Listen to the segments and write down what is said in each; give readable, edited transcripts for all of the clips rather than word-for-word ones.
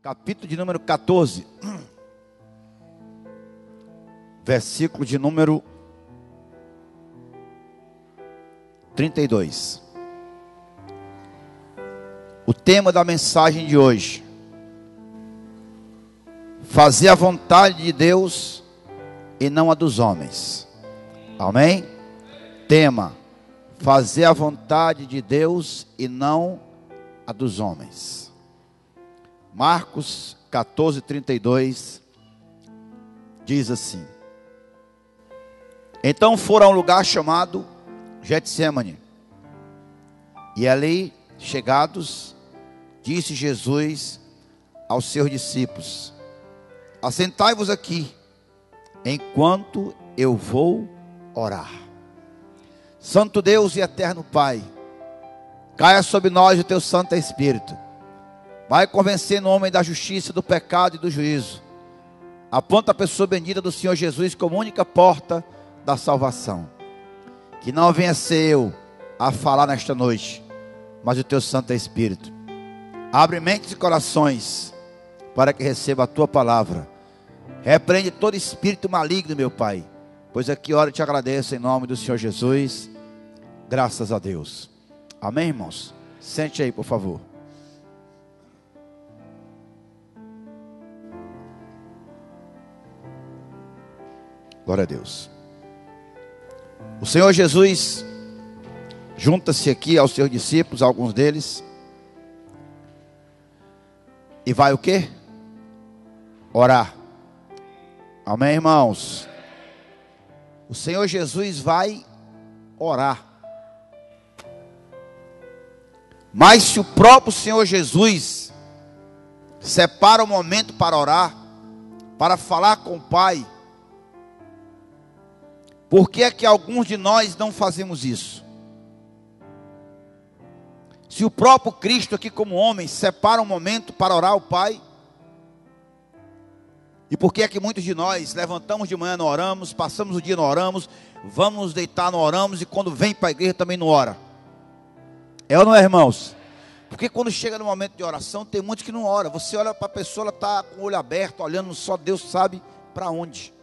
capítulo de número 14, versículo de número 32. O tema da mensagem de hoje: fazer a vontade de Deus e não a dos homens. Amém? Tema: fazer a vontade de Deus e não a dos homens. Marcos 14, 32 diz assim: então foram a um lugar chamado Getsêmani, e ali chegados, disse Jesus aos seus discípulos: assentai-vos aqui, enquanto eu vou orar. Santo Deus e eterno Pai, caia sobre nós o teu Santo Espírito. Vai convencer no homem da justiça, do pecado e do juízo. Aponta a pessoa bendita do Senhor Jesus como única porta da salvação. Que não venha ser eu a falar nesta noite, mas o teu Santo Espírito. Abre mentes e corações para que receba a tua palavra. Repreende todo espírito maligno, meu Pai, pois aqui ora eu te agradeço em nome do Senhor Jesus. Graças a Deus. Amém, irmãos? Sente aí, por favor. Glória a Deus. O Senhor Jesus junta-se aqui aos seus discípulos, alguns deles, e vai o quê? Orar. Amém, irmãos? O Senhor Jesus vai orar. Mas se o próprio Senhor Jesus separa o momento para orar, para falar com o Pai, por que é que alguns de nós não fazemos isso? Se o próprio Cristo aqui como homem separa um momento para orar ao Pai, e por que é que muitos de nós levantamos de manhã não oramos, passamos o dia não oramos, vamos nos deitar não oramos, e quando vem para a igreja também não ora? É ou não é, irmãos? Porque quando chega no momento de oração, tem muitos que não oram. Você olha para a pessoa, ela está com o olho aberto, olhando, só Deus sabe para onde.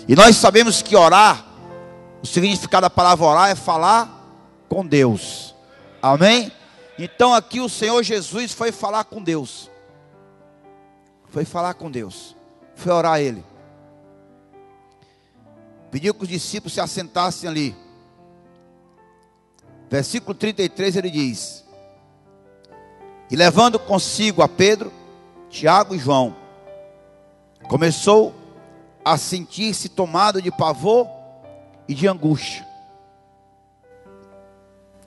E nós sabemos que orar, o significado da palavra orar é falar com Deus. Amém? Então aqui o Senhor Jesus foi falar com Deus. Foi falar com Deus. Foi orar a Ele. Pediu que os discípulos se assentassem ali. Versículo 33 ele diz: e levando consigo a Pedro, Tiago e João, começou a sentir-se tomado de pavor e de angústia.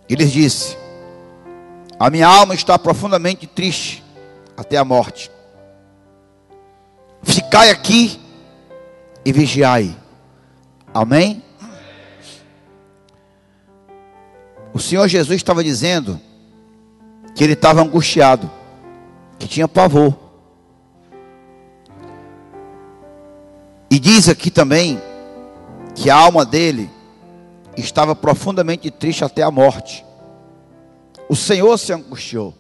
E lhes disse: a minha alma está profundamente triste até a morte. Ficai aqui e vigiai. Amém? O Senhor Jesus estava dizendo que ele estava angustiado, que tinha pavor. E diz aqui também que a alma dele estava profundamente triste até a morte. O Senhor se angustiou.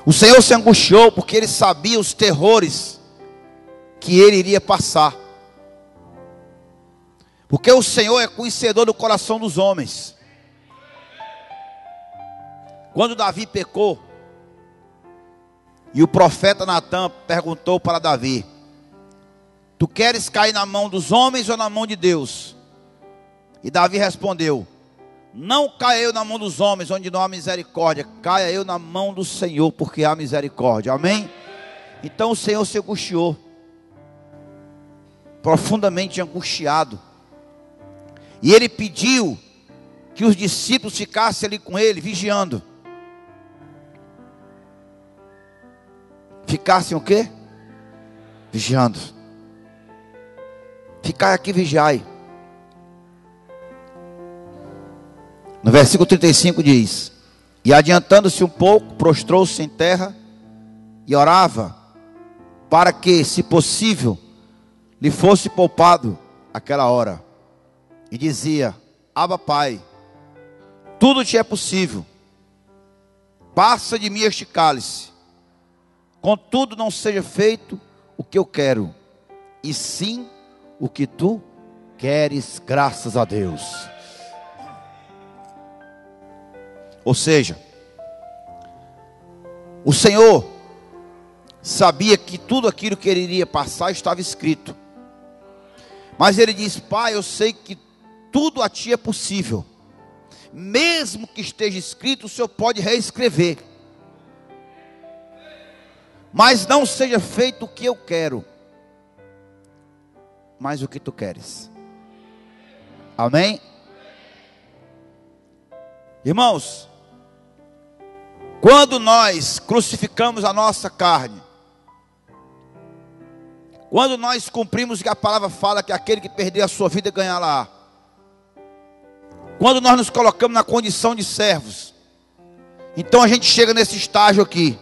O Senhor se angustiou porque ele sabia os terrores que ele iria passar. Porque o Senhor é conhecedor do coração dos homens. Quando Davi pecou, e o profeta Natã perguntou para Davi: tu queres cair na mão dos homens ou na mão de Deus? E Davi respondeu: não caia eu na mão dos homens, onde não há misericórdia, caia eu na mão do Senhor, porque há misericórdia. Amém? Então o Senhor se angustiou, profundamente angustiado, e ele pediu que os discípulos ficassem ali com ele, vigiando. Ficassem o quê? Vigiando. Ficai aqui, vigiai. No versículo 35 diz: e adiantando-se um pouco, prostrou-se em terra e orava, para que, se possível, lhe fosse poupado aquela hora. E dizia: Abba, Pai, tudo te é possível. passa de mim este cálice, contudo não seja feito o que eu quero, e sim o que tu queres, graças a Deus. Ou seja, o Senhor sabia que tudo aquilo que ele iria passar estava escrito, mas ele diz: Pai, eu sei que tudo a ti é possível, mesmo que esteja escrito, o Senhor pode reescrever, mas não seja feito o que eu quero, mas o que tu queres. Amém? Irmãos, quando nós crucificamos a nossa carne, quando nós cumprimos o que a palavra fala, que aquele que perder a sua vida ganhará, quando nós nos colocamos na condição de servos, então a gente chega nesse estágio aqui.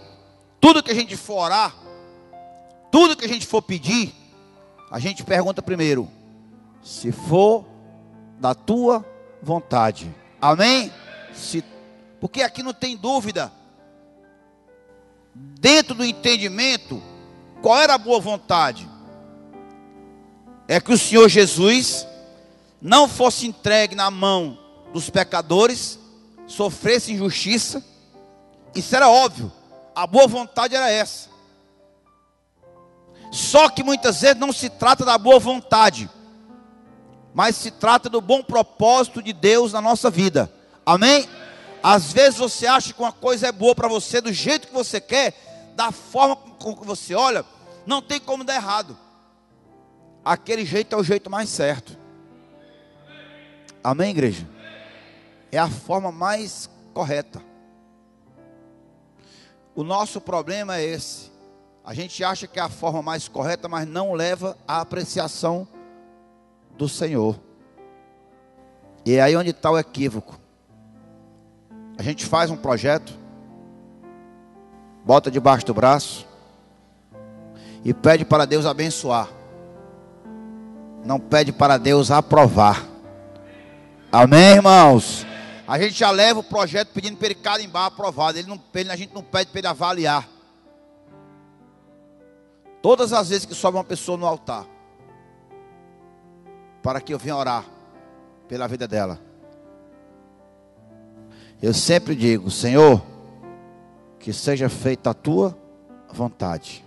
Tudo que a gente for orar, tudo que a gente for pedir, a gente pergunta primeiro: se for da tua vontade. Amém? Porque aqui não tem dúvida. Dentro do entendimento, qual era a boa vontade? É que o Senhor Jesus não fosse entregue na mão dos pecadores, sofresse injustiça. Isso era óbvio, a boa vontade era essa. Só que muitas vezes não se trata da boa vontade, mas se trata do bom propósito de Deus na nossa vida. Amém? Às vezes você acha que uma coisa é boa para você, do jeito que você quer, da forma com que você olha, não tem como dar errado. Aquele jeito é o jeito mais certo. Amém, igreja? É a forma mais correta. O nosso problema é esse. A gente acha que é a forma mais correta, mas não leva à apreciação do Senhor. E é aí onde está o equívoco. A gente faz um projeto, bota debaixo do braço e pede para Deus abençoar. Não pede para Deus aprovar. Amém, irmãos? A gente já leva o projeto pedindo para ele carimbar aprovado. A gente não pede para ele avaliar. Todas as vezes que sobe uma pessoa no altar, para que eu venha orar pela vida dela, eu sempre digo: Senhor, que seja feita a tua vontade.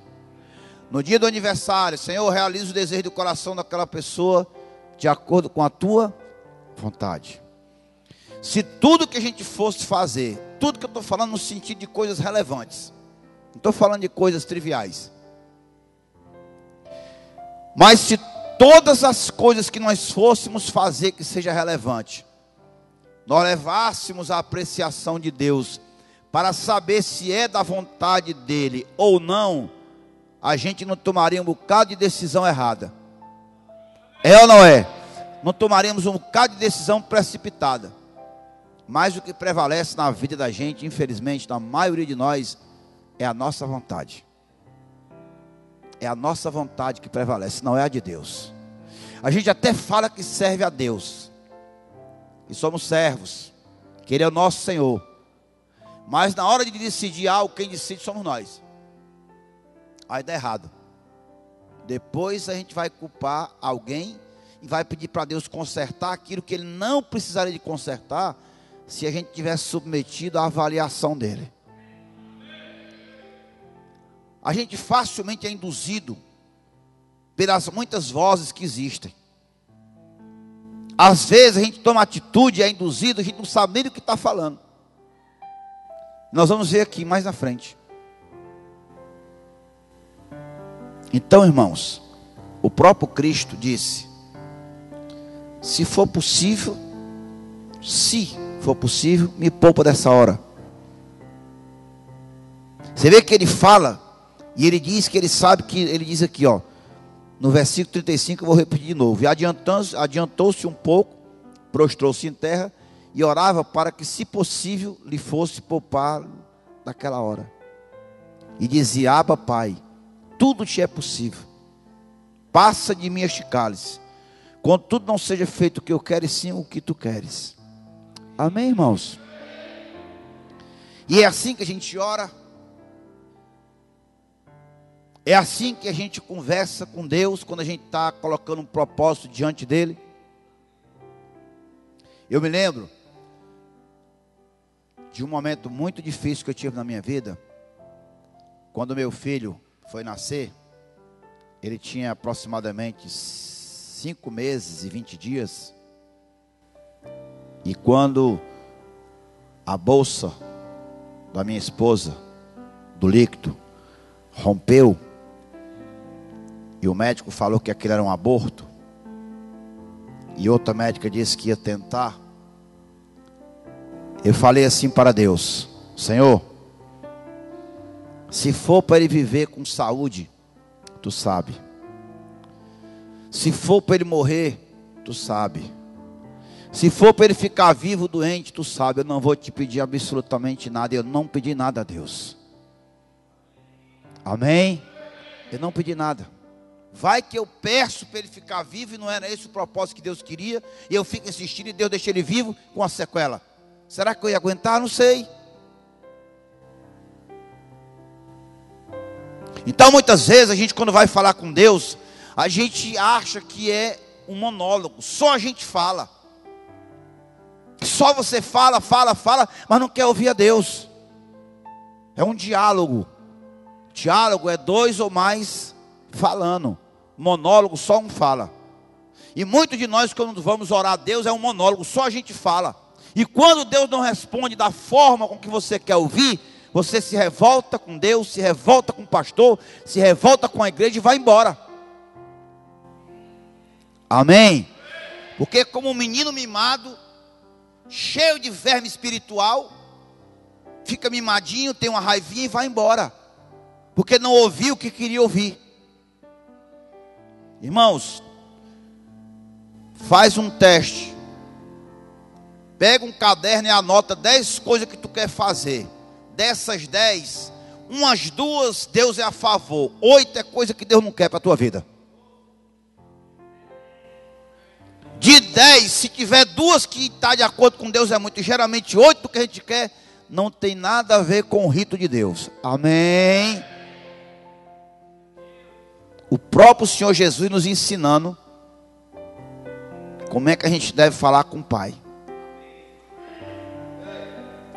No dia do aniversário, Senhor, realiza o desejo do coração daquela pessoa de acordo com a tua vontade. Se tudo que a gente fosse fazer, tudo que eu estou falando no sentido de coisas relevantes, não estou falando de coisas triviais, mas se todas as coisas que nós fôssemos fazer que seja relevante, nós levássemos a apreciação de Deus para saber se é da vontade dele ou não, a gente não tomaria um bocado de decisão errada. É ou não é? Não tomaríamos um bocado de decisão precipitada. Mas o que prevalece na vida da gente, infelizmente, na maioria de nós, é a nossa vontade. É a nossa vontade que prevalece, não é a de Deus. A gente até fala que serve a Deus, que somos servos, que Ele é o nosso Senhor. Mas na hora de decidir algo, quem decide somos nós. Aí dá errado. Depois a gente vai culpar alguém e vai pedir para Deus consertar aquilo que Ele não precisaria de consertar, se a gente tivesse submetido à avaliação dEle. A gente facilmente é induzido pelas muitas vozes que existem. Às vezes a gente toma atitude, é induzido, a gente não sabe nem do que está falando. Nós vamos ver aqui mais na frente. Então, irmãos, o próprio Cristo disse: se for possível, me poupa dessa hora. Você vê que ele fala, e ele diz que ele sabe que, ele diz aqui, ó, no versículo 35, eu vou repetir de novo. E adiantou-se um pouco, prostrou-se em terra, e orava para que, se possível, lhe fosse poupar daquela hora. E dizia: Abba, Pai, tudo te é possível, passa de mim este cálice, contudo não seja feito o que eu quero, e sim o que tu queres. Amém, irmãos? E é assim que a gente ora. É assim que a gente conversa com Deus quando a gente está colocando um propósito diante dele. Eu me lembro de um momento muito difícil que eu tive na minha vida. Quando meu filho foi nascer, ele tinha aproximadamente 5 meses e 20 dias. E quando a bolsa da minha esposa, do líquido, rompeu, e o médico falou que aquilo era um aborto, e outra médica disse que ia tentar, eu falei assim para Deus: Senhor, se for para ele viver com saúde, tu sabe. Se for para ele morrer, tu sabe. Se for para ele ficar vivo, doente, tu sabe. Eu não vou te pedir absolutamente nada. Eu não pedi nada a Deus. Amém? Eu não pedi nada. Vai que eu peço para ele ficar vivo e não era esse o propósito que Deus queria, e eu fico insistindo e Deus deixa ele vivo com a sequela. Será que eu ia aguentar? Não sei. Então muitas vezes a gente, quando vai falar com Deus, a gente acha que é um monólogo. Só a gente fala. Só você fala, mas não quer ouvir a Deus. É um diálogo. Diálogo é 2 ou mais falando. Monólogo, só um fala. E muitos de nós, quando vamos orar a Deus, é um monólogo, só a gente fala. E quando Deus não responde da forma com que você quer ouvir, você se revolta com Deus, se revolta com o pastor, se revolta com a igreja e vai embora. Amém? Porque como um menino mimado, cheio de verme espiritual, fica mimadinho, tem uma raivinha e vai embora, porque não ouviu o que queria ouvir. Irmãos, faz um teste. Pega um caderno e anota 10 coisas que tu quer fazer. Dessas 10, umas 2 Deus é a favor, 8 é coisa que Deus não quer para a tua vida. De 10, se tiver 2 que está de acordo com Deus, é muito. E geralmente 8 que a gente quer não tem nada a ver com o rito de Deus. Amém? O próprio Senhor Jesus nos ensinando como é que a gente deve falar com o Pai.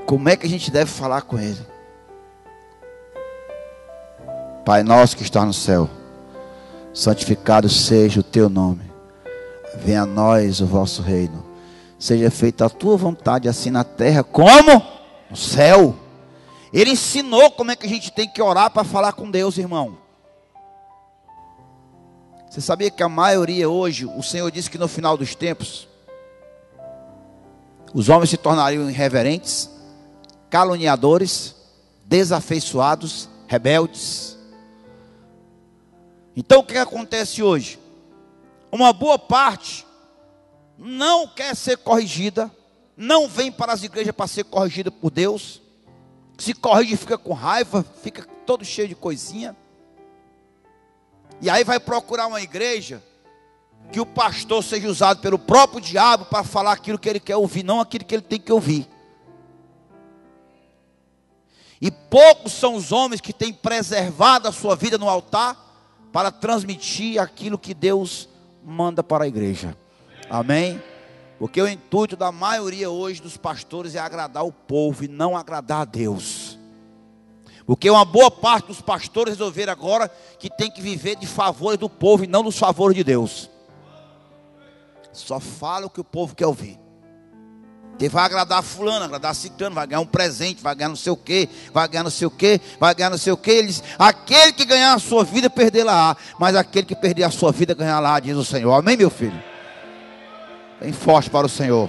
Como é que a gente deve falar com Ele? Pai nosso que está no céu, santificado seja o teu nome. Venha a nós o vosso reino. Seja feita a tua vontade, assim na terra como no céu. Ele ensinou como é que a gente tem que orar para falar com Deus, irmão. Você sabia que a maioria hoje, o Senhor disse que no final dos tempos, os homens se tornariam irreverentes, caluniadores, desafeiçoados, rebeldes. Então o que acontece hoje? Uma boa parte não quer ser corrigida, não vem para as igrejas para ser corrigida por Deus. Se corrige, fica com raiva, fica todo cheio de coisinha. E aí vai procurar uma igreja que o pastor seja usado pelo próprio diabo para falar aquilo que ele quer ouvir, não aquilo que ele tem que ouvir. E poucos são os homens que têm preservado a sua vida no altar para transmitir aquilo que Deus manda para a igreja. Amém? Porque o intuito da maioria hoje dos pastores é agradar o povo e não agradar a Deus. Porque uma boa parte dos pastores resolveram agora que tem que viver de favores do povo e não dos favores de Deus. Só fala o que o povo quer ouvir. Porque vai agradar fulano, agradar ciclano, vai ganhar um presente, vai ganhar não sei o que, vai ganhar não sei o que, vai ganhar não sei o que. Eles, aquele que ganhar a sua vida, perder-la-á, mas aquele que perder a sua vida, ganhar-la-á, diz o Senhor. Amém, meu filho? Bem forte para o Senhor.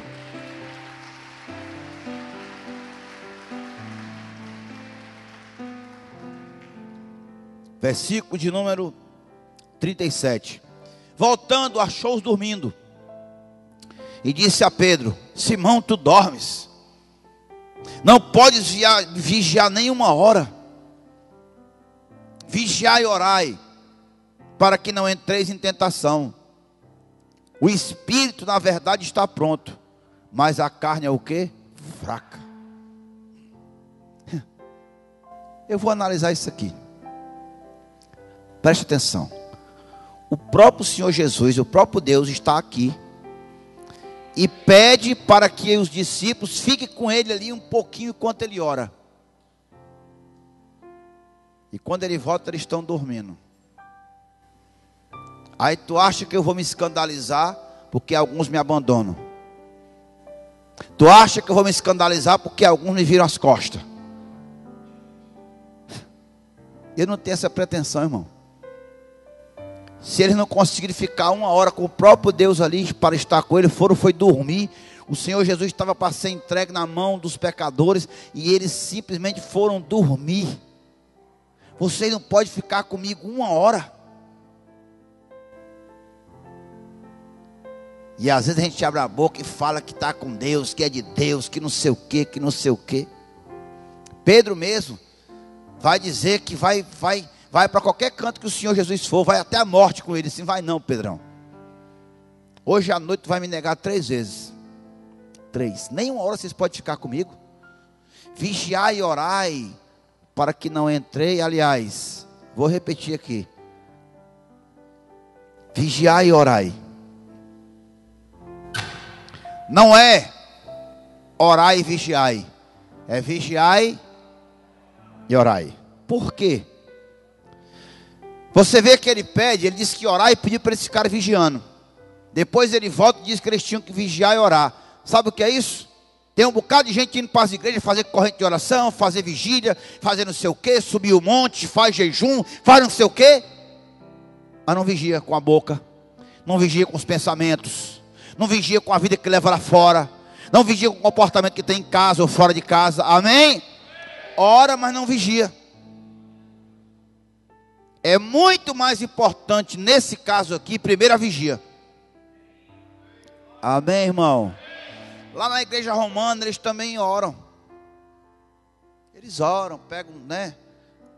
Versículo de número 37. Voltando, achou-os dormindo. E disse a Pedro: Simão, tu dormes? Não podes vigiar nenhuma hora. Vigiai e orai, para que não entreis em tentação. O espírito, na verdade, está pronto, mas a carne é o quê? Fraca. Eu vou analisar isso aqui. Preste atenção. O próprio Senhor Jesus, o próprio Deus está aqui e pede para que os discípulos fiquem com ele ali um pouquinho enquanto ele ora. E quando ele volta, eles estão dormindo. Aí tu acha que eu vou me escandalizar porque alguns me abandonam? Tu acha que eu vou me escandalizar porque alguns me viram as costas? Eu não tenho essa pretensão, irmão. Se eles não conseguirem ficar uma hora com o próprio Deus ali para estar com ele, foi dormir. O Senhor Jesus estava para ser entregue na mão dos pecadores e eles simplesmente foram dormir. Você não pode ficar comigo uma hora. E às vezes a gente abre a boca e fala que está com Deus, que é de Deus, que não sei o que, que não sei o que. Pedro mesmo vai dizer que vai para qualquer canto que o Senhor Jesus for, vai até a morte com ele. Assim, vai não, Pedrão. Hoje à noite tu vai me negar 3 vezes. 3. Nem uma hora vocês podem ficar comigo. Vigiai e orai para que não entrei. Aliás, vou repetir aqui. Vigiai e orai. Não é orai e vigiai. É vigiai e orai. Por quê? Você vê que ele pede, ele disse que orar e pedir para eles ficarem vigiando. Depois ele volta e diz que eles tinham que vigiar e orar. Sabe o que é isso? Tem um bocado de gente indo para as igrejas fazer corrente de oração, fazer vigília, fazer não sei o que, subir o monte, faz jejum, faz não sei o que. Mas não vigia com a boca, não vigia com os pensamentos, não vigia com a vida que leva lá fora, não vigia com o comportamento que tem em casa ou fora de casa. Amém? Ora, mas não vigia. É muito mais importante nesse caso aqui, primeiro a vigia. Amém, irmão? Lá na igreja romana eles também oram. Eles oram, pegam, né?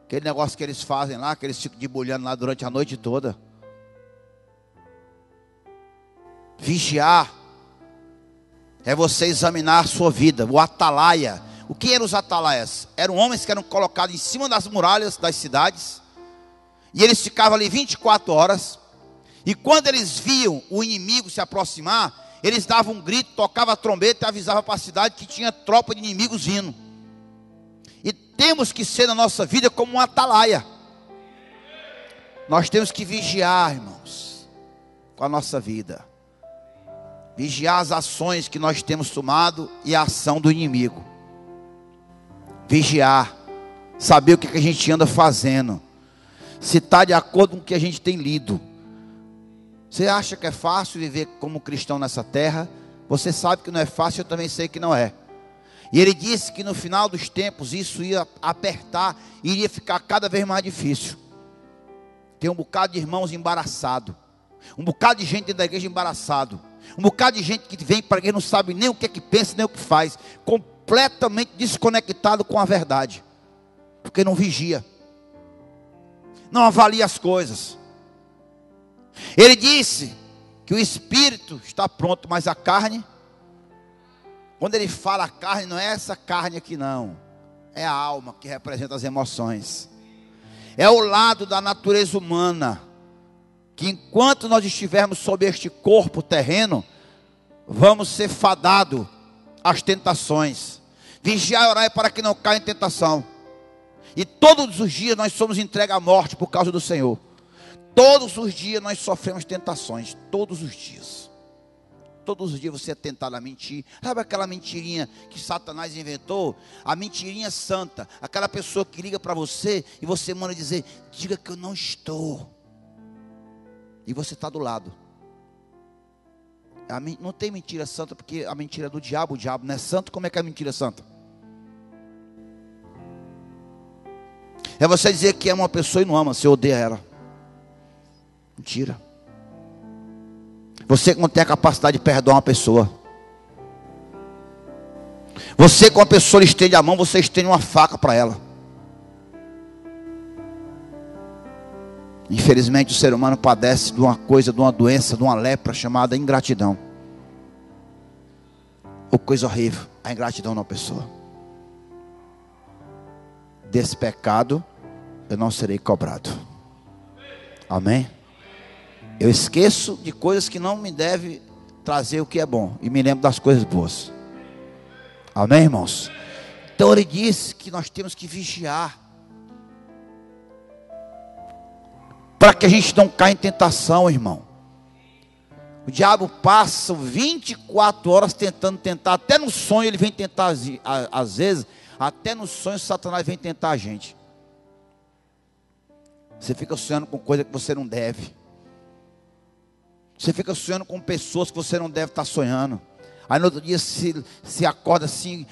Aquele negócio que eles fazem lá, que eles ficam debulhando lá durante a noite toda. Vigiar é você examinar a sua vida. O atalaia. O que eram os atalaias? Eram homens que eram colocados em cima das muralhas das cidades. E eles ficavam ali 24 horas. E quando eles viam o inimigo se aproximar, eles davam um grito, tocavam a trombeta e avisavam para a cidade que tinha tropa de inimigos vindo. E temos que ser na nossa vida como um atalaia. Nós temos que vigiar, irmãos, com a nossa vida. Vigiar as ações que nós temos tomado e a ação do inimigo. Vigiar. Saber o que a gente anda fazendo. Se está de acordo com o que a gente tem lido. Você acha que é fácil viver como cristão nessa terra? Você sabe que não é fácil, eu também sei que não é. E ele disse que no final dos tempos isso ia apertar, iria ficar cada vez mais difícil. Tem um bocado de irmãos embaraçados, um bocado de gente dentro da igreja embaraçado, um bocado de gente que vem para a igreja não sabe nem o que é que pensa, nem o que faz, completamente desconectado com a verdade, porque não vigia, não avalia as coisas. Ele disse que o espírito está pronto, mas a carne, quando ele fala a carne, não é essa carne aqui não, é a alma que representa as emoções, é o lado da natureza humana, que enquanto nós estivermos sob este corpo terreno, vamos ser fadados às tentações. Vigiar e orar para que não caia em tentação. E todos os dias nós somos entregues à morte por causa do Senhor. Todos os dias nós sofremos tentações. Todos os dias. Todos os dias você é tentado a mentir. Sabe aquela mentirinha que Satanás inventou? A mentirinha santa. Aquela pessoa que liga para você e você manda dizer: diga que eu não estou. E você está do lado. Não tem mentira santa, porque a mentira é do diabo. O diabo não é santo. Como é que é a mentira santa? É você dizer que ama uma pessoa e não ama, você odeia ela. Mentira. Você não tem a capacidade de perdoar uma pessoa. Você, com a pessoa estende a mão, você estende uma faca para ela. Infelizmente o ser humano padece de uma coisa, de uma doença, de uma lepra chamada ingratidão. Ou coisa horrível, a ingratidão de uma pessoa. desse pecado, eu não serei cobrado. Amém? Eu esqueço de coisas que não me devem trazer o que é bom, e me lembro das coisas boas. Amém, irmãos? Então ele diz que nós temos que vigiar, para que a gente não caia em tentação, irmão. O diabo passa 24 horas tentando tentar, até no sonho ele vem tentar, às vezes, até no sonho Satanás vem tentar a gente. Você fica sonhando com coisa que você não deve. Você fica sonhando com pessoas que você não deve estar sonhando. Aí no outro dia se acorda assim,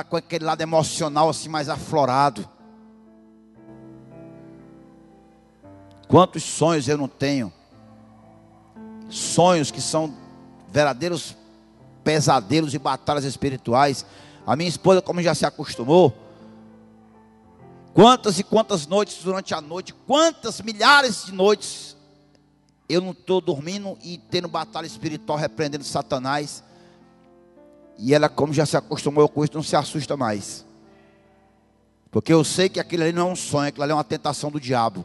com aquele lado emocional assim mais aflorado. Quantos sonhos eu não tenho? Sonhos que são verdadeiros pesadelos e batalhas espirituais. A minha esposa, como já se acostumou, quantas e quantas noites durante a noite, quantas milhares de noites, eu não estou dormindo e tendo batalha espiritual, repreendendo Satanás. E ela, como já se acostumou com isso, não se assusta mais. Porque eu sei que aquilo ali não é um sonho, aquilo ali é uma tentação do diabo.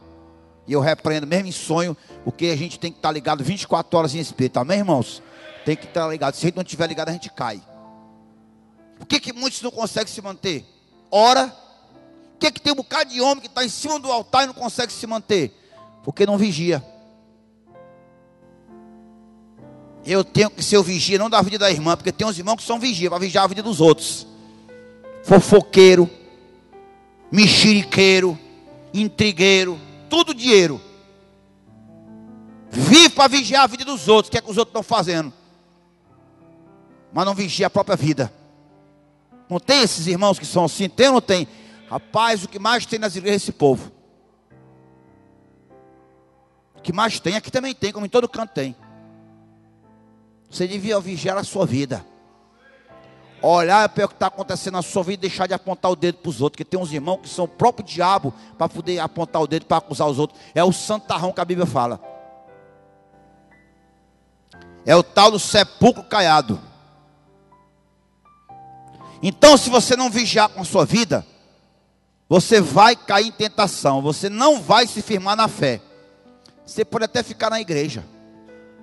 E eu repreendo mesmo em sonho, porque a gente tem que estar ligado 24 horas em espírito. Amém, irmãos? Tem que estar ligado. Se a gente não estiver ligado, a gente cai. Por que muitos não conseguem se manter? Ora. Por que tem um bocado de homem que está em cima do altar e não consegue se manter? Porque não vigia. Eu tenho que ser o vigia, não da vida da irmã, porque tem uns irmãos que são vigia, para vigiar a vida dos outros. Fofoqueiro, mexeriqueiro, intrigueiro, tudo dinheiro. Vive para vigiar a vida dos outros, o que é que os outros estão fazendo, mas não vigia a própria vida. Não tem esses irmãos que são assim? Tem ou não tem? Rapaz, o que mais tem nas igrejas é esse povo. O que mais tem, aqui também tem, como em todo canto tem. Você devia vigiar a sua vida, olhar para o que está acontecendo na sua vida e deixar de apontar o dedo para os outros. Porque tem uns irmãos que são o próprio diabo para poder apontar o dedo para acusar os outros. É o santarrão que a Bíblia fala. É o tal do sepulcro caiado. Então, se você não vigiar com a sua vida, você vai cair em tentação. Você não vai se firmar na fé. Você pode até ficar na igreja.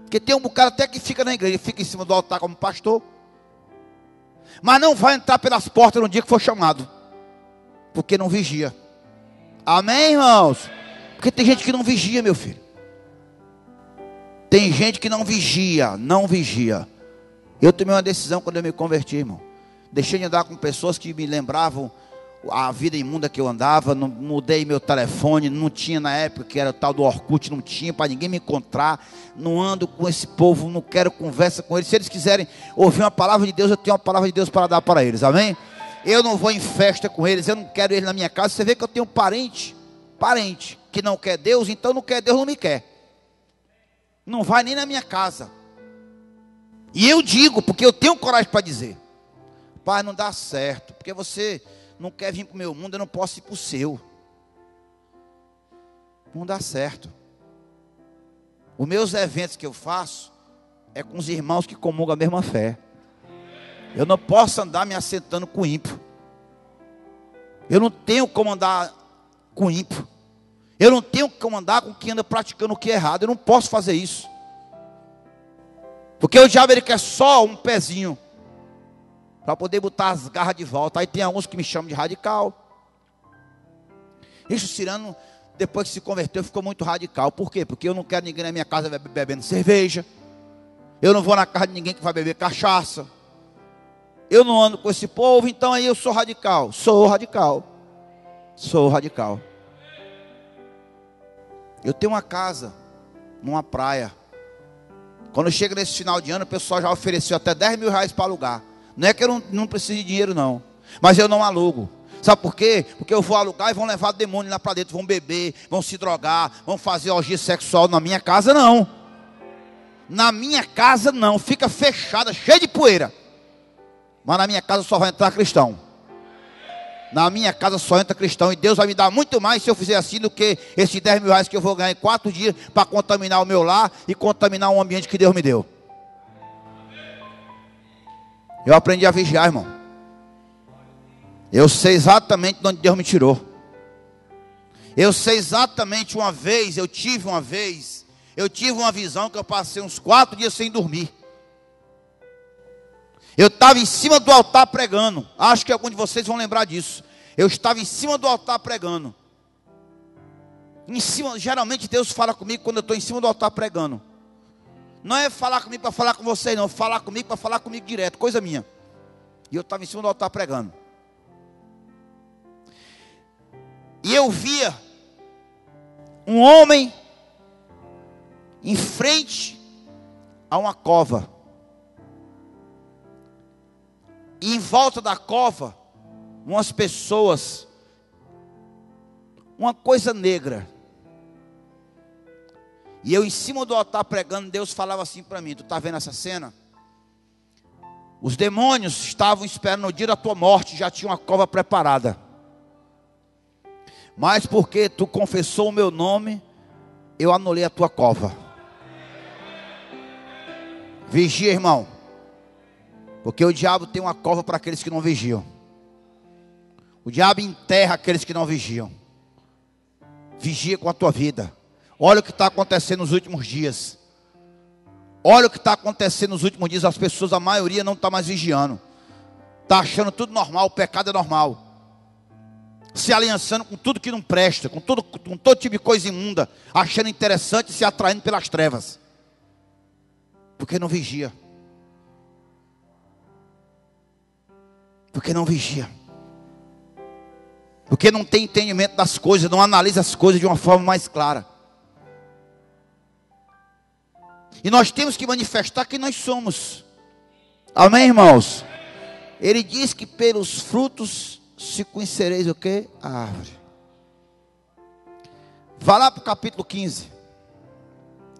Porque tem um bocado até que fica na igreja, fica em cima do altar como pastor, mas não vai entrar pelas portas no dia que for chamado, porque não vigia. Amém, irmãos? Porque tem gente que não vigia, meu filho. Tem gente que não vigia, não vigia. Eu tomei uma decisão quando eu me converti, irmão. Deixei de andar com pessoas que me lembravam a vida imunda que eu andava. Não mudei meu telefone, não tinha na época que era o tal do Orkut, não tinha para ninguém me encontrar. Não ando com esse povo, não quero conversa com eles. Se eles quiserem ouvir uma palavra de Deus, eu tenho uma palavra de Deus para dar para eles, amém? Eu não vou em festa com eles, eu não quero eles na minha casa. Você vê que eu tenho parente que não quer Deus, então não quer Deus, não me quer. Não vai nem na minha casa. E eu digo, porque eu tenho coragem para dizer: pai, não dá certo, porque você não quer vir para o meu mundo, eu não posso ir para o seu. Não dá certo. Os meus eventos que eu faço é com os irmãos que comungam a mesma fé. Eu não posso andar me assentando com ímpio. Eu não tenho como andar com ímpio. Eu não tenho como andar com quem anda praticando o que é errado. Eu não posso fazer isso. Porque o diabo ele quer só um pezinho para poder botar as garras de volta. Aí tem alguns que me chamam de radical. Isso, Cirano, depois que se converteu, ficou muito radical. Por quê? Porque eu não quero ninguém na minha casa bebendo cerveja. Eu não vou na casa de ninguém que vai beber cachaça. Eu não ando com esse povo, então aí eu sou radical. Sou radical. Sou radical. Eu tenho uma casa numa praia. Quando chega nesse final de ano, o pessoal já ofereceu até 10 mil reais para alugar. Não é que eu não preciso de dinheiro, não. Mas eu não alugo. Sabe por quê? Porque eu vou alugar e vão levar demônio lá para dentro. Vão beber, vão se drogar, vão fazer orgia sexual. Na minha casa, não. Na minha casa, não. Fica fechada, cheia de poeira. Mas na minha casa só vai entrar cristão. Na minha casa só entra cristão. E Deus vai me dar muito mais se eu fizer assim do que esses 10 mil reais que eu vou ganhar em 4 dias para contaminar o meu lar e contaminar o ambiente que Deus me deu. Eu aprendi a vigiar, irmão. Eu sei exatamente de onde Deus me tirou. Eu sei exatamente eu tive uma visão que eu passei uns 4 dias sem dormir. Eu estava em cima do altar pregando. Acho que alguns de vocês vão lembrar disso. Eu estava em cima do altar pregando. Geralmente Deus fala comigo quando eu estou em cima do altar pregando. Não é falar comigo para falar com vocês, não. Falar comigo para falar comigo direto, coisa minha. E eu estava em cima do altar pregando. E eu via um homem em frente a uma cova. E em volta da cova, umas pessoas, uma coisa negra. E eu em cima do altar pregando, Deus falava assim para mim: tu está vendo essa cena? Os demônios estavam esperando o dia da tua morte, já tinha uma cova preparada. Mas porque tu confessou o meu nome, eu anulei a tua cova. Vigia, irmão. Porque o diabo tem uma cova para aqueles que não vigiam. O diabo enterra aqueles que não vigiam. Vigia com a tua vida. Olha o que está acontecendo nos últimos dias. Olha o que está acontecendo nos últimos dias. As pessoas, a maioria não está mais vigiando. Está achando tudo normal, o pecado é normal. Se aliançando com tudo que não presta, com todo tipo de coisa imunda, achando interessante e se atraindo pelas trevas. Porque não vigia. Porque não vigia. Porque não tem entendimento das coisas, não analisa as coisas de uma forma mais clara. E nós temos que manifestar quem nós somos. Amém, irmãos? Ele diz que pelos frutos se conhecereis o quê? A árvore. Vá lá para o capítulo 15.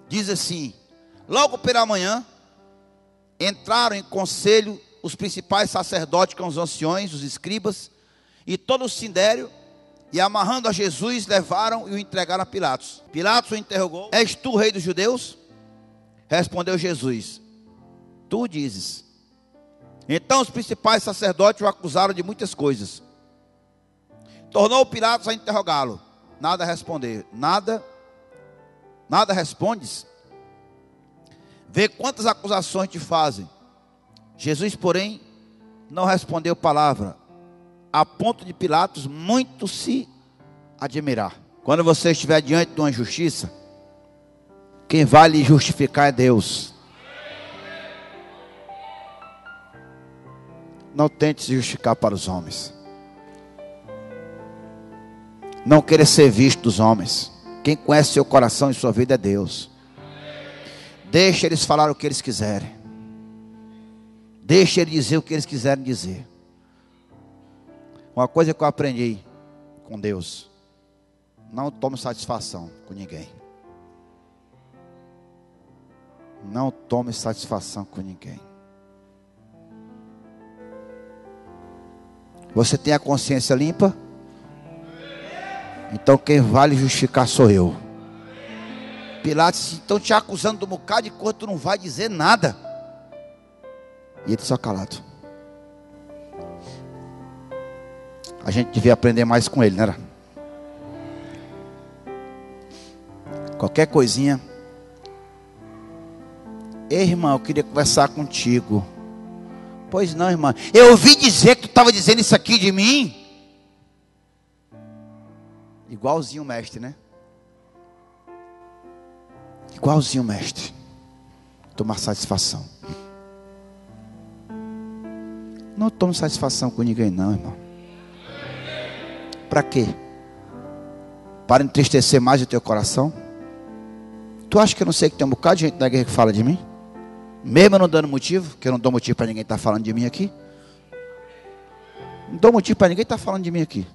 Diz assim: logo pela manhã, entraram em conselho os principais sacerdotes com os anciões, os escribas, e todo o sindério, e amarrando a Jesus, levaram e o entregaram a Pilatos. Pilatos o interrogou: és tu o rei dos judeus? Respondeu Jesus: tu dizes. Então os principais sacerdotes o acusaram de muitas coisas. Tornou Pilatos a interrogá-lo. Nada a responder. Nada respondes? Vê quantas acusações te fazem. Jesus, porém, não respondeu palavra, a ponto de Pilatos muito se admirar. Quando você estiver diante de uma injustiça, quem vai lhe justificar é Deus. Não tente se justificar para os homens. Não queira ser visto dos homens. Quem conhece seu coração e sua vida é Deus. Deixa eles falar o que eles quiserem. Deixa eles dizer o que eles quiserem dizer. Uma coisa que eu aprendi com Deus: não tome satisfação com ninguém. Não tome satisfação com ninguém. Você tem a consciência limpa? Então quem vai lhe justificar sou eu. Pilatos: estão te acusando de um bocado de coisa, tu não vai dizer nada. E ele só calado. A gente devia aprender mais com ele, não era? Qualquer coisinha: ei, irmão, eu queria conversar contigo. Pois não, irmão, eu ouvi dizer que tu estava dizendo isso aqui de mim. Igualzinho o mestre, né? Igualzinho o mestre. Tomar satisfação. Não tome satisfação com ninguém não, irmão. Para quê? Para entristecer mais o teu coração? Tu acha que eu não sei que tem um bocado de gente da igreja que fala de mim? Mesmo eu não dando motivo, que eu não dou motivo para ninguém estar falando de mim aqui. Não dou motivo para ninguém estar falando de mim aqui.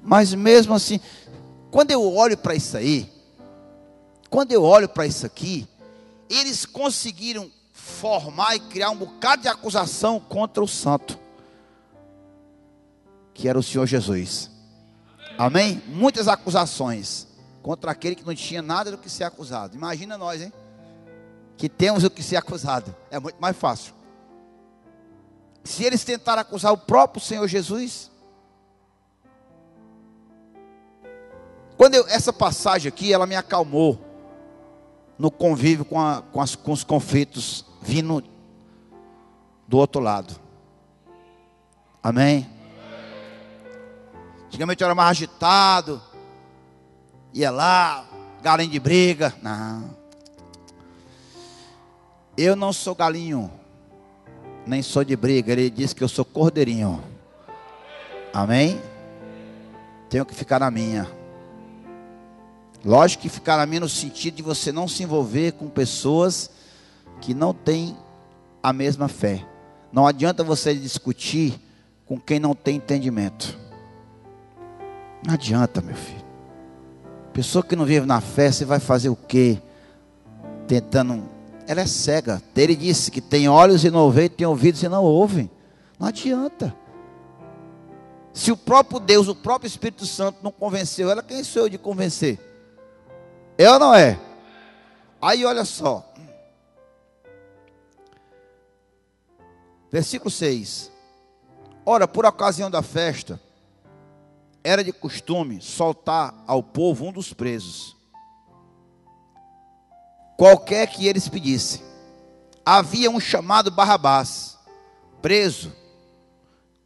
Mas mesmo assim, quando eu olho para isso aí, quando eu olho para isso aqui, eles conseguiram formar e criar um bocado de acusação contra o santo, que era o Senhor Jesus. Amém? Muitas acusações contra aquele que não tinha nada do que ser acusado. Imagina nós, hein? Que temos o que ser acusado. É muito mais fácil. Se eles tentaram acusar o próprio Senhor Jesus, Essa passagem aqui, ela me acalmou no convívio com os conflitos vindo do outro lado. Amém? Antigamente eu era mais agitado, ia lá, galinha de briga. Não, eu não sou galinho, nem sou de briga. Ele disse que eu sou cordeirinho. Amém? Tenho que ficar na minha. Lógico que ficar na minha no sentido de você não se envolver com pessoas que não têm a mesma fé. Não adianta você discutir com quem não tem entendimento. Não adianta, meu filho. Pessoa que não vive na fé, você vai fazer o quê? Tentando. Ela é cega. Ele disse que tem olhos e não vê, tem ouvidos e não ouvem. Não adianta. Se o próprio Deus, o próprio Espírito Santo não convenceu ela, quem sou eu de convencer? É ou não é? Aí olha só. Versículo 6. Ora, por ocasião da festa, era de costume soltar ao povo um dos presos, qualquer que eles pedissem. Havia um chamado Barrabás, preso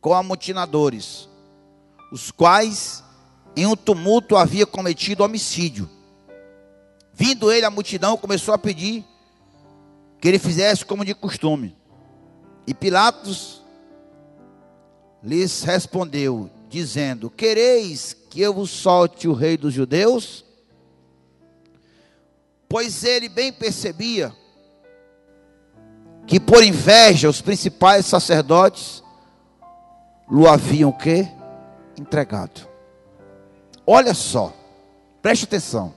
com amotinadores, os quais em um tumulto havia cometido homicídio. Vindo ele, a multidão começou a pedir que ele fizesse como de costume. E Pilatos lhes respondeu, dizendo: quereis que eu vos solte o rei dos judeus? Pois ele bem percebia que por inveja os principais sacerdotes lhe haviam o quê? Entregado. Olha só, preste atenção.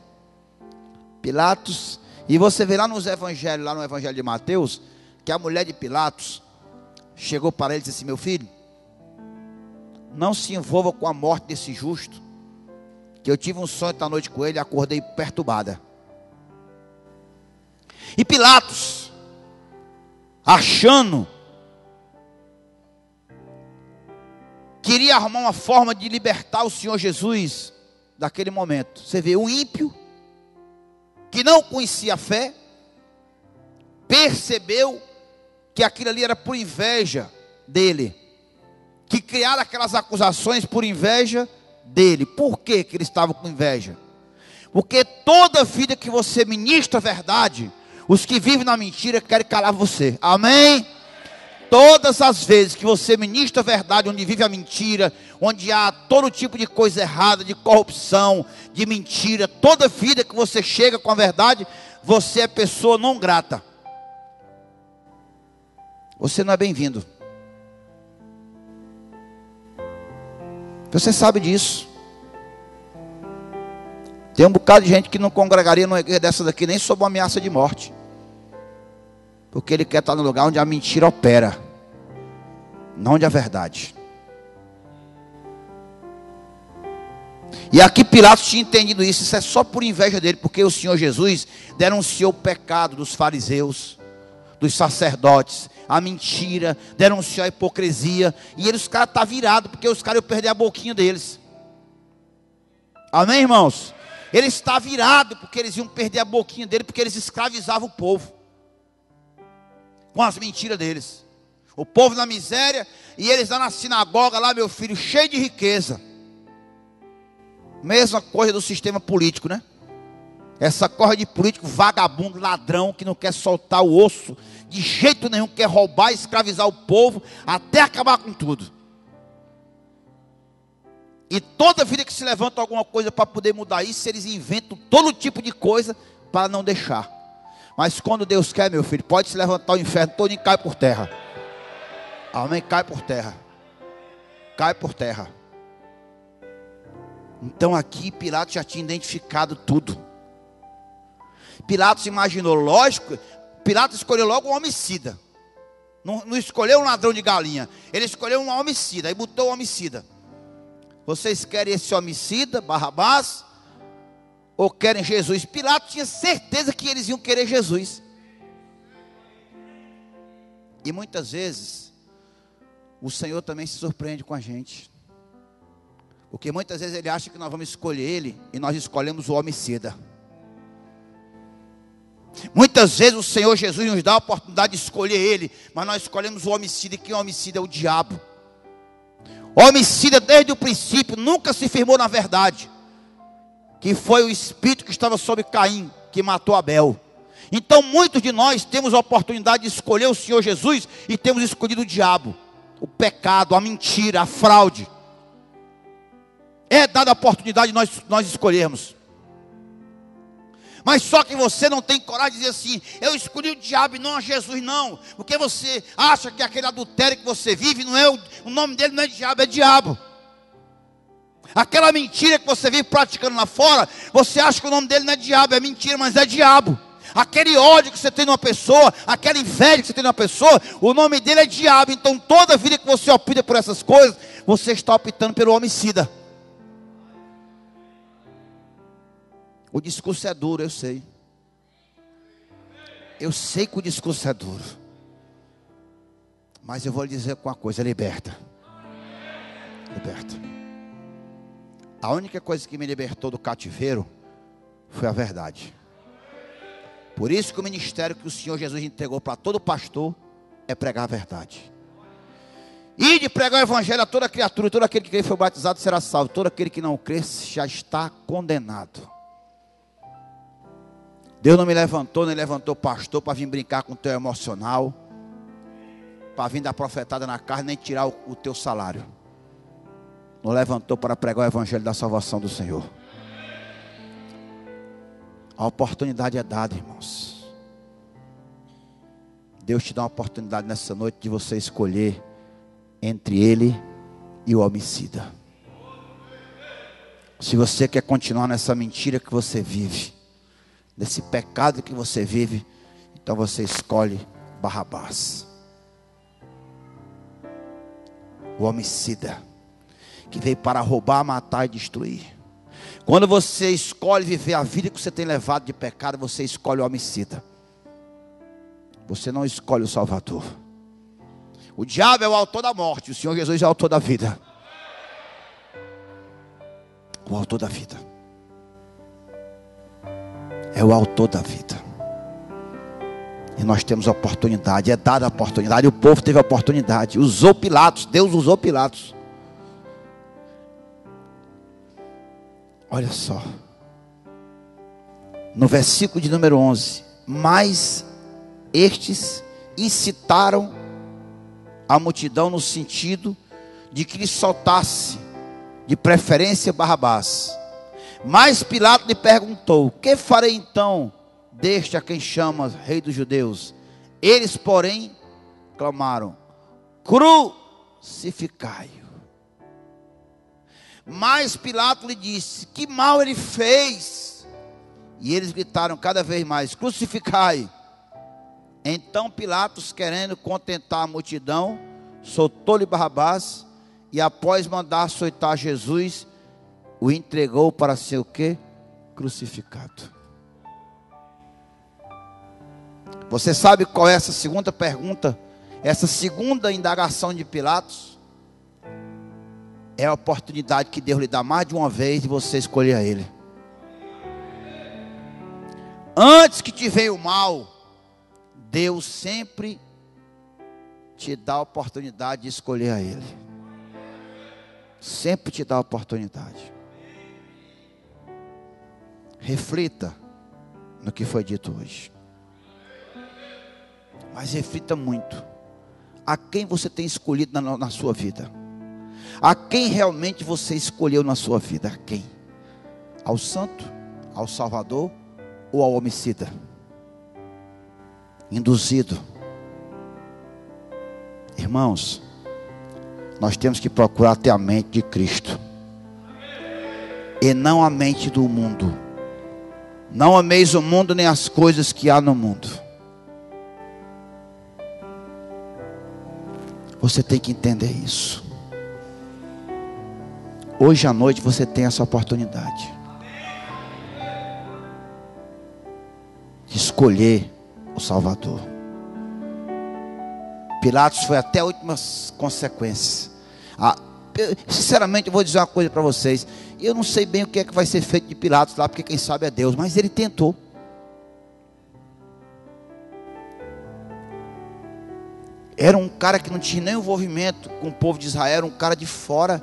Pilatos, e você vê lá nos evangelhos, lá no evangelho de Mateus, que a mulher de Pilatos chegou para ele e disse assim: meu filho, não se envolva com a morte desse justo, que eu tive um sonho esta noite com ele e acordei perturbada. E Pilatos, achando, queria arrumar uma forma de libertar o Senhor Jesus daquele momento. Você vê, o ímpio, que não conhecia a fé, percebeu que aquilo ali era por inveja dele, que criaram aquelas acusações por inveja dele. Por que que ele estava com inveja? Porque toda vida que você ministra a verdade, os que vivem na mentira querem calar você. Amém? Todas as vezes que você ministra a verdade, onde vive a mentira, onde há todo tipo de coisa errada, de corrupção, de mentira, toda vida que você chega com a verdade, você é pessoa não grata. Você não é bem-vindo. Você sabe disso. Tem um bocado de gente que não congregaria numa igreja dessa daqui nem sob uma ameaça de morte, porque ele quer estar no lugar onde a mentira opera, não onde a verdade. E aqui Pilatos tinha entendido isso. Isso é só por inveja dele, porque o Senhor Jesus denunciou o pecado dos fariseus, dos sacerdotes, a mentira, denunciou a hipocrisia. E os caras estão virados, porque os caras iam perder a boquinha deles. Amém, irmãos? Ele está virado, porque eles iam perder a boquinha dele, porque eles escravizavam o povo com as mentiras deles. O povo na miséria, e eles lá na sinagoga, lá, meu filho, cheio de riqueza. Mesma coisa do sistema político, né? Essa corda de político vagabundo, ladrão, que não quer soltar o osso de jeito nenhum, quer roubar, escravizar o povo, até acabar com tudo. E toda vida que se levanta alguma coisa para poder mudar isso, eles inventam todo tipo de coisa para não deixar. Mas quando Deus quer, meu filho, pode se levantar o inferno todo e cai por terra. Amém? Cai por terra. Cai por terra. Então aqui Pilatos já tinha identificado tudo. Pilatos imaginou, lógico, Pilatos escolheu logo um homicida. Não escolheu um ladrão de galinha. Ele escolheu um homicida, aí botou o homicida. Vocês querem esse homicida, Barrabás, ou querem Jesus? Pilatos tinha certeza que eles iam querer Jesus. E muitas vezes o Senhor também se surpreende com a gente. Porque muitas vezes ele acha que nós vamos escolher ele e nós escolhemos o homicida. Muitas vezes o Senhor Jesus nos dá a oportunidade de escolher ele, mas nós escolhemos o homicida. E quem é o homicida? É o diabo. O homicida desde o princípio nunca se firmou na verdade, que foi o espírito que estava sobre Caim, que matou Abel. Então muitos de nós temos a oportunidade de escolher o Senhor Jesus e temos escolhido o diabo, o pecado, a mentira, a fraude. É dada a oportunidade de nós escolhermos. Mas só que você não tem coragem de dizer assim: eu escolhi o diabo e não a Jesus, não. Porque você acha que aquele adultério que você vive, não é o nome dele não é diabo, é diabo. Aquela mentira que você vive praticando lá fora, você acha que o nome dele não é diabo, é mentira, mas é diabo. Aquele ódio que você tem numa pessoa, aquela inveja que você tem numa pessoa, o nome dele é diabo. Então toda vida que você opta por essas coisas, você está optando pelo homicida. O discurso é duro, eu sei. Eu sei que o discurso é duro. Mas eu vou lhe dizer uma coisa: liberta. Liberta. A única coisa que me libertou do cativeiro foi a verdade. Por isso que o ministério que o Senhor Jesus entregou para todo pastor é pregar a verdade. E de pregar o evangelho a toda criatura, todo aquele que crê e foi batizado será salvo. Todo aquele que não crê já está condenado. Deus não me levantou, nem levantou pastor para vir brincar com o teu emocional, para vir dar profetada na carne, nem tirar o teu salário. Nos levantou para pregar o evangelho da salvação do Senhor. A oportunidade é dada, irmãos. Deus te dá uma oportunidade nessa noite de você escolher entre ele e o homicida. Se você quer continuar nessa mentira que você vive, desse pecado que você vive, então você escolhe Barrabás, o homicida, que veio para roubar, matar e destruir. Quando você escolhe viver a vida que você tem levado de pecado, você escolhe o homicida. Você não escolhe o Salvador. O diabo é o autor da morte, o Senhor Jesus é o autor da vida. O autor da vida. É o autor da vida. E nós temos a oportunidade, é dada a oportunidade. O povo teve a oportunidade, usou Pilatos, Deus usou Pilatos. Olha só, no versículo de número 11: mas estes incitaram a multidão no sentido de que lhe soltasse, de preferência, Barrabás. Mas Pilato lhe perguntou: que farei então deste a quem chama rei dos judeus? Eles, porém, clamaram: crucificai-o. Mas Pilato lhe disse: que mal ele fez? E eles gritaram cada vez mais: crucificai. Então Pilatos, querendo contentar a multidão, soltou-lhe Barrabás, e após mandar açoitar Jesus, o entregou para ser o quê? Crucificado. Você sabe qual é essa segunda pergunta? Essa segunda indagação de Pilatos é a oportunidade que Deus lhe dá mais de uma vez de você escolher a Ele. Antes que te venha o mal, Deus sempre te dá a oportunidade de escolher a Ele. Sempre te dá a oportunidade. Reflita no que foi dito hoje. Mas reflita muito. A quem você tem escolhido na sua vida? A quem realmente você escolheu na sua vida? A quem? Ao santo? Ao salvador? Ou ao homicida? Induzido. Irmãos, nós temos que procurar ter a mente de Cristo e não a mente do mundo. Não ameis o mundo nem as coisas que há no mundo. Você tem que entender isso. Hoje à noite você tem essa oportunidade de escolher o Salvador. Pilatos foi até as últimas consequências. sinceramente, eu vou dizer uma coisa para vocês. Eu não sei bem o que é que vai ser feito de Pilatos lá, porque quem sabe é Deus. Mas ele tentou. Era um cara que não tinha nem envolvimento com o povo de Israel, era um cara de fora.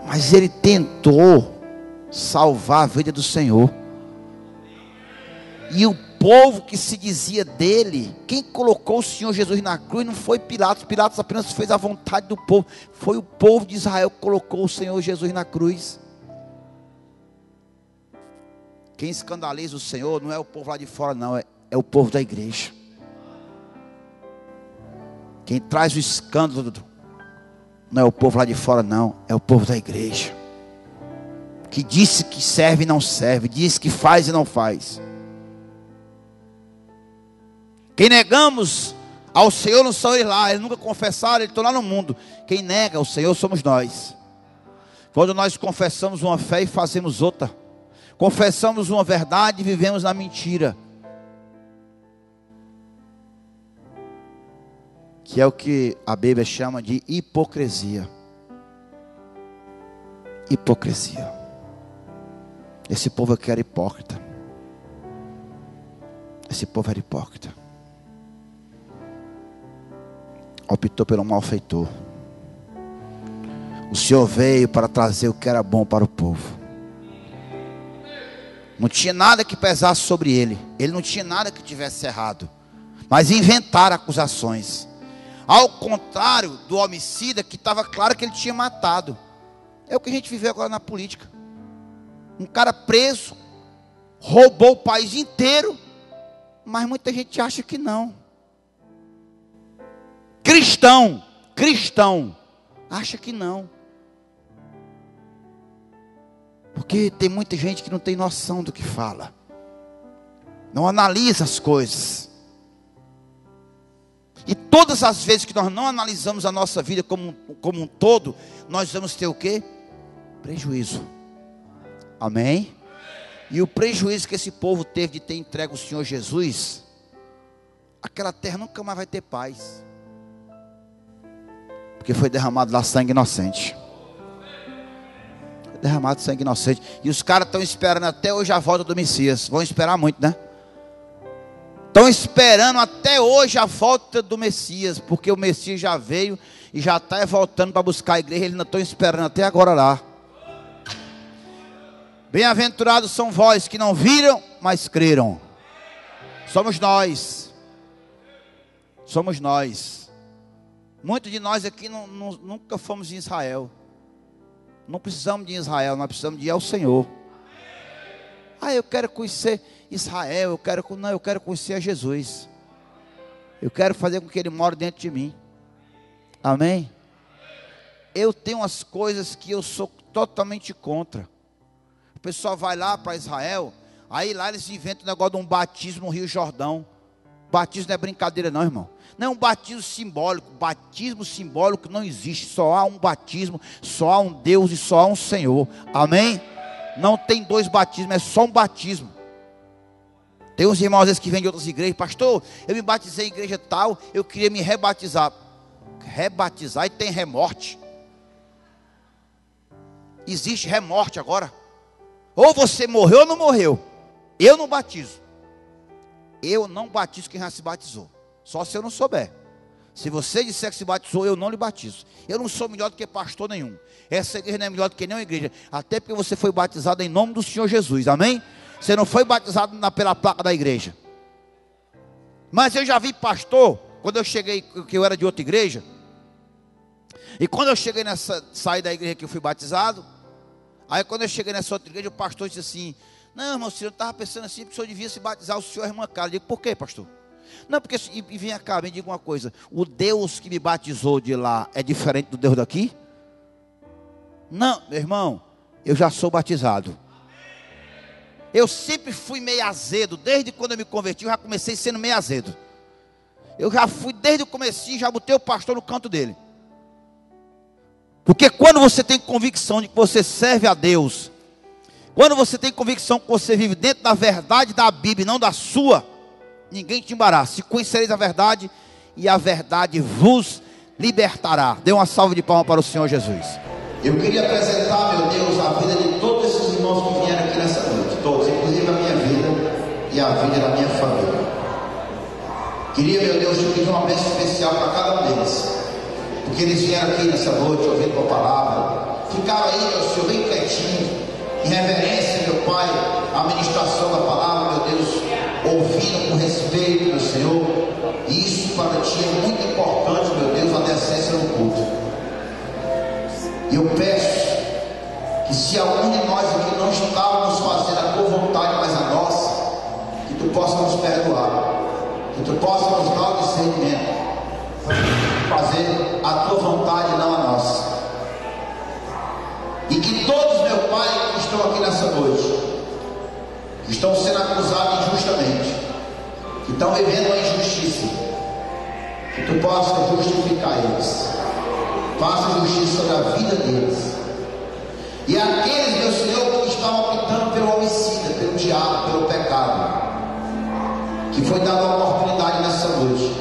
Mas ele tentou salvar a vida do Senhor. E o povo que se dizia dele, quem colocou o Senhor Jesus na cruz não foi Pilatos. Pilatos apenas fez a vontade do povo. Foi o povo de Israel que colocou o Senhor Jesus na cruz. Quem escandaliza o Senhor não é o povo lá de fora, não, é o povo da igreja. Quem traz o escândalo não é o povo lá de fora, não, é o povo da igreja, que disse que serve e não serve, disse que faz e não faz. Quem negamos ao Senhor não são eles lá, eles nunca confessaram, eles estão lá no mundo. Quem nega ao Senhor somos nós. Quando nós confessamos uma fé e fazemos outra, confessamos uma verdade e vivemos na mentira, que é o que a Bíblia chama de hipocrisia. Hipocrisia. Esse povo aqui era hipócrita. Esse povo era hipócrita. Optou pelo malfeitor. O Senhor veio para trazer o que era bom para o povo. Não tinha nada que pesasse sobre ele. Ele não tinha nada que tivesse errado. Mas inventaram acusações. Ao contrário do homicida, que estava claro que ele tinha matado. É o que a gente vive agora na política. Um cara preso, roubou o país inteiro, mas muita gente acha que não. Cristão, acha que não. Porque tem muita gente que não tem noção do que fala. Não analisa as coisas. E todas as vezes que nós não analisamos a nossa vida como um todo, nós vamos ter o quê? Prejuízo. Amém? E o prejuízo que esse povo teve de ter entregue o Senhor Jesus, aquela terra nunca mais vai ter paz. Porque foi derramado lá sangue inocente. Foi derramado sangue inocente. E os caras estão esperando até hoje a volta do Messias. Vão esperar muito, né? Estão esperando até hoje a volta do Messias, porque o Messias já veio e já está voltando para buscar a igreja. Eles não estão esperando até agora lá. Bem-aventurados são vós que não viram, mas creram. Somos nós. Somos nós. Muitos de nós aqui nunca fomos em Israel. Não precisamos de Israel, nós precisamos de ir ao Senhor. Ah, eu quero conhecer Israel, eu quero conhecer a Jesus. Eu quero fazer com que Ele more dentro de mim. Amém? Eu tenho as coisas que eu sou totalmente contra. O pessoal vai lá para Israel, aí lá eles inventam o negócio de um batismo no Rio Jordão. Batismo não é brincadeira não, irmão. Não é um batismo simbólico. Batismo simbólico não existe. Só há um batismo, só há um Deus e só há um Senhor. Amém? Não tem dois batismos, é só um batismo. Tem uns irmãos às vezes que vêm de outras igrejas. Pastor, eu me batizei em igreja tal, eu queria me rebatizar. Rebatizar e tem remorte. Existe remorte agora. Ou você morreu ou não morreu. Eu não batizo. Eu não batizo quem já se batizou. Só se eu não souber. Se você disser que se batizou, eu não lhe batizo. Eu não sou melhor do que pastor nenhum. Essa igreja não é melhor do que nenhuma igreja. Até porque você foi batizado em nome do Senhor Jesus. Amém? Você não foi batizado pela placa da igreja. Mas eu já vi pastor, quando eu cheguei, que eu era de outra igreja. E quando eu cheguei saí da igreja que eu fui batizado. Aí quando eu cheguei nessa outra igreja, o pastor disse assim: não, irmão, eu estava pensando assim, que o senhor devia se batizar, o senhor é irmã Carla. Eu digo, por quê, pastor? Não, porque, e vem cá, me diga uma coisa. O Deus que me batizou de lá é diferente do Deus daqui? Não, meu irmão, eu já sou batizado. Eu sempre fui meio azedo. Desde quando eu me converti, eu já comecei sendo meio azedo. Eu já fui, desde o comecinho, já botei o pastor no canto dele. Porque quando você tem convicção de que você serve a Deus, quando você tem convicção que você vive dentro da verdade da Bíblia e não da sua, ninguém te embaraça. Se conhecereis a verdade, e a verdade vos libertará. Dê uma salva de palmas para o Senhor Jesus. Eu queria apresentar, meu Deus, a vida de todos esses irmãos que vieram aqui nessa noite, todos, inclusive a minha vida e a vida da minha família. Queria, meu Deus, pedir uma bênção especial para cada um deles, porque eles vieram aqui nessa noite ouvindo a palavra, ficaram aí, meu Senhor, bem quietinho, em reverência, meu Pai, a ministração da palavra, meu Deus, ouvindo com respeito, meu Senhor. E isso para ti é muito importante, meu Deus, a decência no culto. E eu peço que se algum de nós aqui não estávamos fazendo a tua vontade, mas a nossa, que tu possa nos perdoar, que tu possa nos dar o discernimento, fazer a tua vontade, não a nossa. E que todos, meu Pai, que estão aqui nessa noite, que estão sendo acusados injustamente, que estão vivendo a injustiça, que tu possa justificar eles, faça justiça sobre a vida deles. E aqueles, meu Senhor, que estão optando pelo homicida, pelo diabo, pelo pecado, que foi dada a oportunidade nessa noite,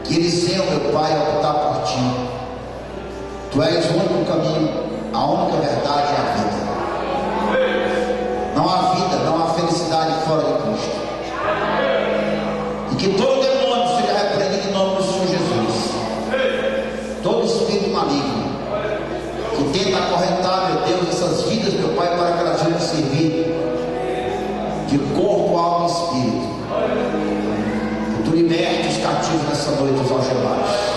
que eles venham, meu Pai, optar por ti. Tu és o único caminho, a única verdade é a vida. Não há vida, não há felicidade fora de Cristo. E que todo demônio seja repreendido em nome do Senhor Jesus. Todo espírito maligno que tenta acorrentar, meu Deus, essas vidas, meu Pai, para que elas venham servir de corpo, alma e espírito. Que tu liberte os cativos nessa noite, os algemados.